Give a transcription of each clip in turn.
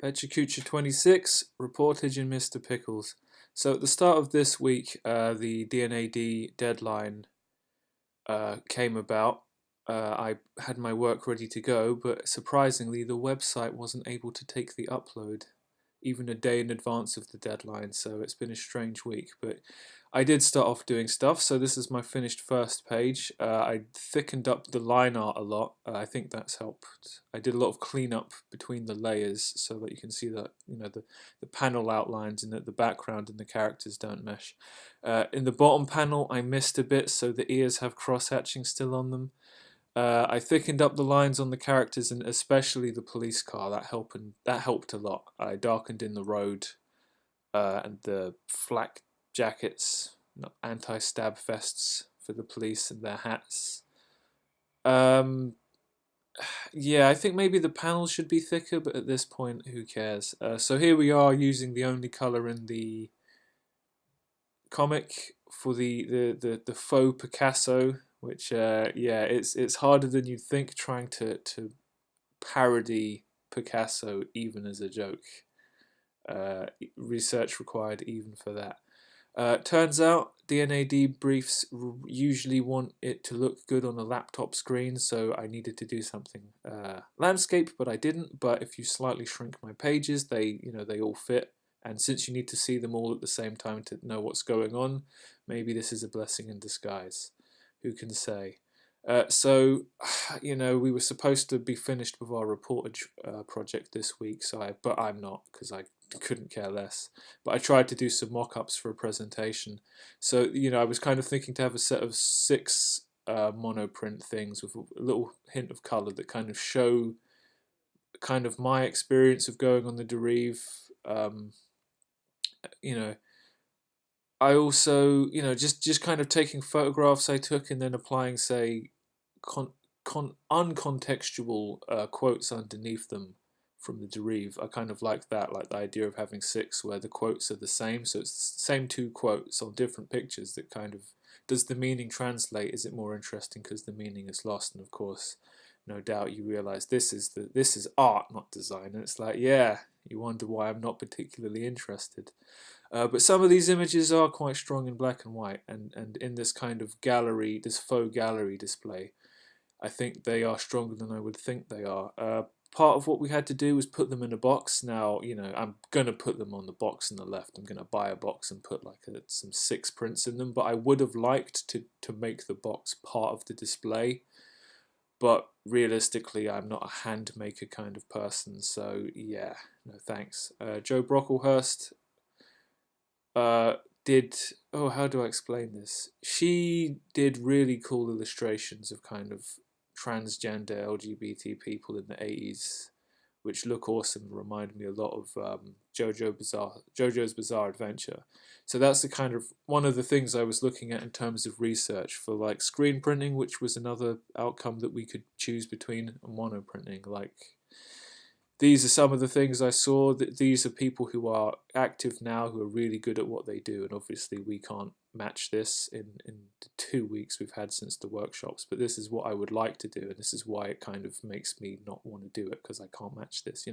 Pecha Kucha 26, Reportage and Mr Pickles. So at the start of this week, the D&AD deadline came about. I had my work ready to go, but surprisingly, the website wasn't able to take the upload even a day in advance of the deadline. So it's been a strange week, but I did start off doing stuff. So this is my finished first page. I thickened up the line art a lot. I think that's helped. I did a lot of cleanup between the layers so that you can see that the panel outlines and that the background and the characters don't mesh. In the bottom panel, I missed a bit, so the ears have cross hatching still on them. I thickened up the lines on the characters and especially the police car. That helped a lot. I darkened in the road and the flak jackets, anti-stab vests for the police and their hats. Yeah, I think maybe the panels should be thicker, but at this point, who cares? So here we are using the only color in the comic for the faux Picasso, which yeah, it's harder than you'd think trying to parody Picasso even as a joke. Research required even for that. Turns out D&AD briefs usually want it to look good on a laptop screen, so I needed to do something landscape, but I didn't. But if you slightly shrink my pages, they all fit. And since you need to see them all at the same time to know what's going on, maybe this is a blessing in disguise. Who can say? So, we were supposed to be finished with our reportage project this week, but I'm not because I couldn't care less. But I tried to do some mock-ups for a presentation. So, I was kind of thinking to have a set of 6 monoprint things with a little hint of colour that kind of show kind of my experience of going on the Derive. I also, just kind of taking photographs I took and then applying, say, uncontextual quotes underneath them from the Derive. I kind of like that, like the idea of having 6 where the quotes are the same, so it's the same 2 quotes on different pictures that kind of, does the meaning translate? Is it more interesting because the meaning is lost? And of course, no doubt you realize this is art, not design. And it's like, yeah, you wonder why I'm not particularly interested. But some of these images are quite strong in black and white, and in this kind of gallery, this faux gallery display, I think they are stronger than I would think they are. Part of what we had to do was put them in a box. Now, I'm going to put them on the box on the left. I'm going to buy a box and put like some 6 prints in them, but I would have liked to make the box part of the display. But realistically, I'm not a hand maker kind of person, so yeah, no thanks. Joe Brocklehurst did, oh, how do I explain this? She did really cool illustrations of kind of transgender LGBT people in the 80s, which look awesome and remind me a lot of JoJo's Bizarre Adventure. So that's the kind of one of the things I was looking at in terms of research for like screen printing, which was another outcome that we could choose between, and monoprinting. Like, these are some of the things I saw. That these are people who are active now, who are really good at what they do, and obviously we can't match this in the 2 weeks we've had since the workshops. But this is what I would like to do, and this is why it kind of makes me not want to do it, because I can't match this.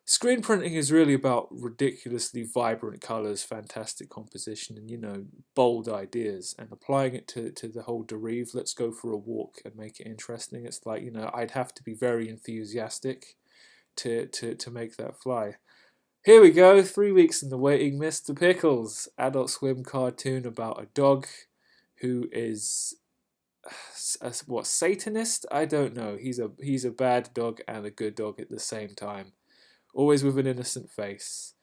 Screen printing is really about ridiculously vibrant colours, fantastic composition, and bold ideas, and applying it to the whole Derive. Let's go for a walk and make it interesting. It's like, I'd have to be very enthusiastic to make that fly. Here we go, 3 weeks in the waiting. Mr Pickles, Adult Swim cartoon about a dog who is what, Satanist? I don't know. He's a bad dog and a good dog at the same time, always with an innocent face.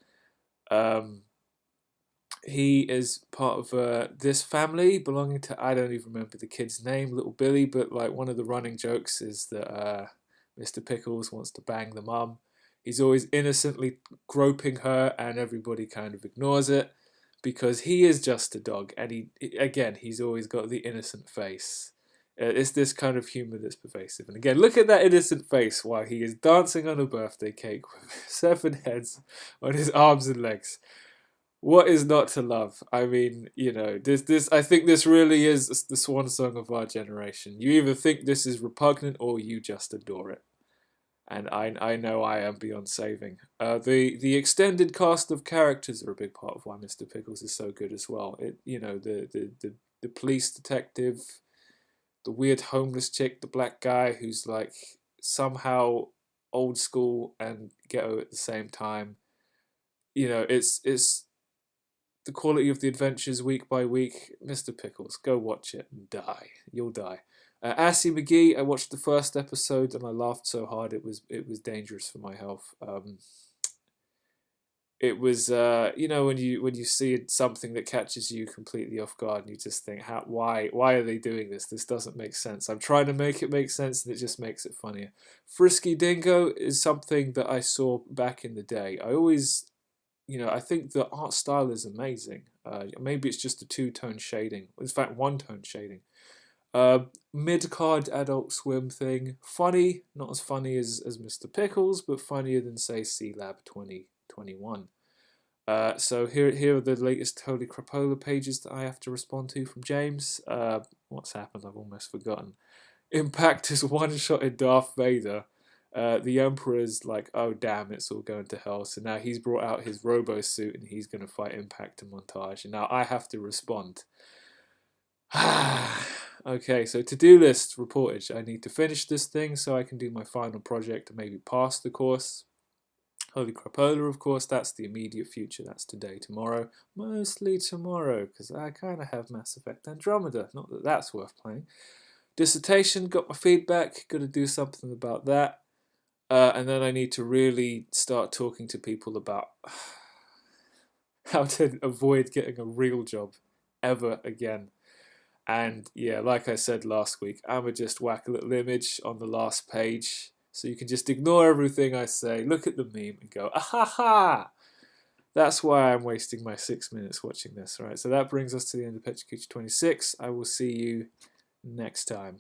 He is part of this family belonging to, I don't even remember the kid's name, Little Billy, but like one of the running jokes is that Mr Pickles wants to bang the mum. He's always innocently groping her, and everybody kind of ignores it because he is just a dog, and he's always got the innocent face. It's this kind of humour that's pervasive. And again, look at that innocent face while he is dancing on a birthday cake with 7 heads on his arms and legs. What is not to love? I mean, this. I think this really is the swan song of our generation. You either think this is repugnant or you just adore it. and I know I am beyond saving. The extended cast of characters are a big part of why Mr. Pickles is so good as well. The police detective, the weird homeless chick, the black guy who's like somehow old school and ghetto at the same time. It's the quality of the adventures week by week. Mr. Pickles, go watch it and die. You'll die. Assy McGee, I watched the first episode and I laughed so hard it was dangerous for my health. It was when you see something that catches you completely off guard and you just think, why are they doing this? This doesn't make sense. I'm trying to make it make sense and it just makes it funnier. Frisky Dingo is something that I saw back in the day. I always, I think the art style is amazing. Maybe it's just a two-tone shading. In fact, one-tone shading. Mid-card Adult Swim thing. Funny, not as funny as Mr. Pickles, but funnier than, say, C-Lab 2021. So here are the latest Holy Crapola pages that I have to respond to from James. What's happened? I've almost forgotten. Impact has one-shotted Darth Vader. The Emperor's like, oh damn, it's all going to hell. So now he's brought out his robo suit and he's going to fight Impact and Montage. And now I have to respond. Okay, so to-do list, reportage. I need to finish this thing so I can do my final project and maybe pass the course. Holy Crapola, of course, that's the immediate future. That's today, tomorrow. Mostly tomorrow, because I kind of have Mass Effect Andromeda. Not that that's worth playing. Dissertation, got my feedback. Got to do something about that. And then I need to really start talking to people about how to avoid getting a real job ever again. And yeah, like I said last week, I'ma just whack a little image on the last page so you can just ignore everything I say, look at the meme and go, ah ha ha! That's why I'm wasting my 6 minutes watching this, right? So that brings us to the end of Pecha Kucha 26. I will see you next time.